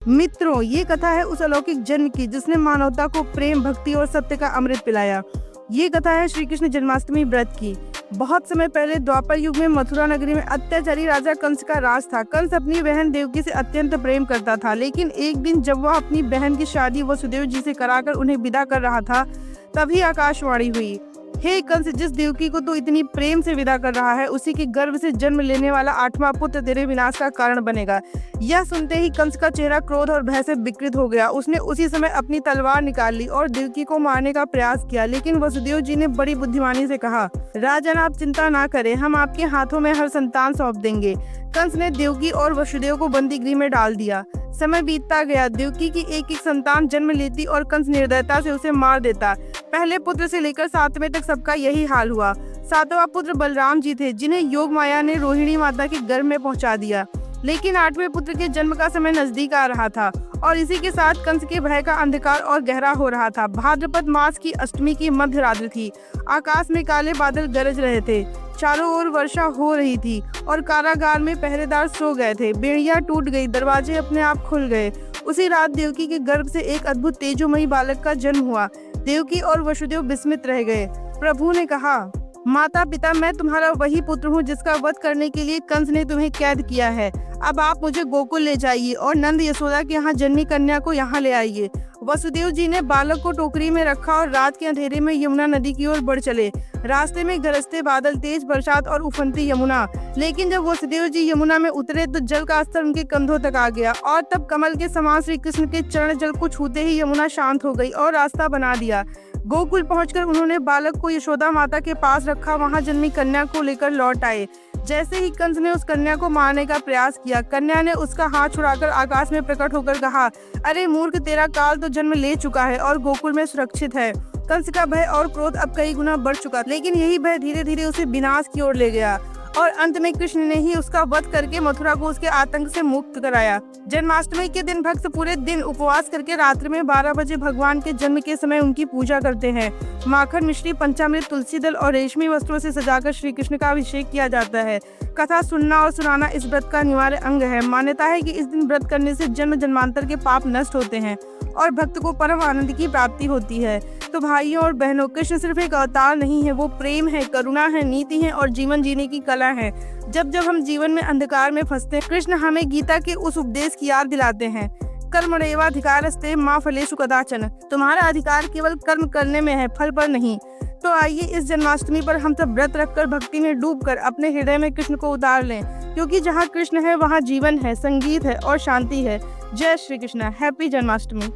मित्रों, ये कथा है उस अलौकिक जन्म की जिसने मानवता को प्रेम, भक्ति और सत्य का अमृत पिलाया। ये कथा है श्री कृष्ण जन्माष्टमी व्रत की। बहुत समय पहले द्वापर युग में मथुरा नगरी में अत्याचारी राजा कंस का राज था। कंस अपनी बहन देवकी से अत्यंत प्रेम करता था, लेकिन एक दिन जब वह अपनी बहन की शादी वसुदेव जी से कराकर उन्हें विदा कर रहा था, तभी आकाशवाणी हुई, हे कंस, जिस देवकी को तू इतनी प्रेम से विदा कर रहा है, उसी के गर्भ से जन्म लेने वाला 8वां पुत्र तेरे विनाश का कारण बनेगा। यह सुनते ही कंस का चेहरा क्रोध और भय से विकृत हो गया। उसने उसी समय अपनी तलवार निकाल ली और देवकी को मारने का प्रयास किया, लेकिन वसुदेव जी ने बड़ी बुद्धिमानी से कहा, राजन, आप चिंता ना करें, हम आपके हाथों में हर संतान सौंप देंगे। कंस ने देवकी और वसुदेव को बंदी गृह में डाल दिया। समय बीतता गया, देवकी की एक एक संतान जन्म लेती और कंस निर्दयता से उसे मार देता। पहले पुत्र से लेकर 7वें तक सबका यही हाल हुआ। 7वां पुत्र बलराम जी थे, जिन्हें योग माया ने रोहिणी माता के गर्भ में पहुंचा दिया। लेकिन 8वें पुत्र के जन्म का समय नजदीक आ रहा था और इसी के साथ कंस के भय का अंधकार और गहरा हो रहा था। भाद्रपद मास की अष्टमी की मध्य रात्रि थी। आकाश में काले बादल गरज रहे थे, चारों ओर वर्षा हो रही थी और कारागार में पहरेदार सो गए थे। बेड़ियां टूट गई, दरवाजे अपने आप खुल गए। उसी रात देवकी के गर्भ से एक अद्भुत तेजोमयी बालक का जन्म हुआ। देवकी और वसुदेव विस्मित रह गए। प्रभु ने कहा, माता पिता, मैं तुम्हारा वही पुत्र हूँ जिसका वध करने के लिए कंस ने तुम्हें कैद किया है। अब आप मुझे गोकुल ले जाइए और नंद यशोदा के यहाँ जन्मी कन्या को यहाँ ले आइए। वसुदेव जी ने बालक को टोकरी में रखा और रात के अंधेरे में यमुना नदी की ओर बढ़ चले। रास्ते में गरजते बादल, तेज बरसात और उफनती यमुना। लेकिन जब वसुदेव जी यमुना में उतरे तो जल का स्तर उनके कंधों तक आ गया और तब कमल के समान श्री कृष्ण के चरण जल को छूते ही यमुना शांत हो गई और रास्ता बना दिया। गोकुल पहुंचकर उन्होंने बालक को यशोदा माता के पास रखा। वहां जन्मी कन्या को लेकर लौट आए। जैसे ही कंस ने उस कन्या को मारने का प्रयास किया, कन्या ने उसका हाथ छुड़ाकर आकाश में प्रकट होकर कहा, अरे मूर्ख, तेरा काल तो जन्म ले चुका है और गोकुल में सुरक्षित है। कंस का भय और क्रोध अब कई गुना बढ़ चुका, लेकिन यही भय धीरे धीरे उसे विनाश की ओर ले गया और अंत में कृष्ण ने ही उसका वध करके मथुरा को उसके आतंक से मुक्त कराया। जन्माष्टमी के दिन भक्त पूरे दिन उपवास करके रात्रि में 12 बजे भगवान के जन्म के समय उनकी पूजा करते हैं। माखन, मिश्री, पंचामृत, तुलसी दल और रेशमी वस्त्रों से सजाकर श्री कृष्ण का अभिषेक किया जाता है। कथा सुनना और सुनाना इस व्रत का अनिवार्य अंग है। मान्यता है कि इस दिन व्रत करने से जन्म जन्मांतर के पाप नष्ट होते हैं और भक्त को परम आनंद की प्राप्ति होती है। तो भाइयों और बहनों, कृष्ण सिर्फ एक अवतार नहीं है, वो प्रेम है, करुणा है, नीति है और जीवन जीने की कला है। जब जब हम जीवन में अंधकार में फंसते हैं, कृष्ण हमें गीता के उस उपदेश की याद दिलाते हैं, कर्मण्येवाधिकारस्ते मा फलेषु कदाचन। तुम्हारा अधिकार केवल कर्म करने में है, फल पर नहीं। तो आइए इस जन्माष्टमी पर हम सब व्रत रखकर भक्ति में डूबकर अपने हृदय में कृष्ण को उतार लें, क्योंकि जहाँ कृष्ण है वहाँ जीवन है, संगीत है और शांति है। जय श्री कृष्ण। हैप्पी जन्माष्टमी।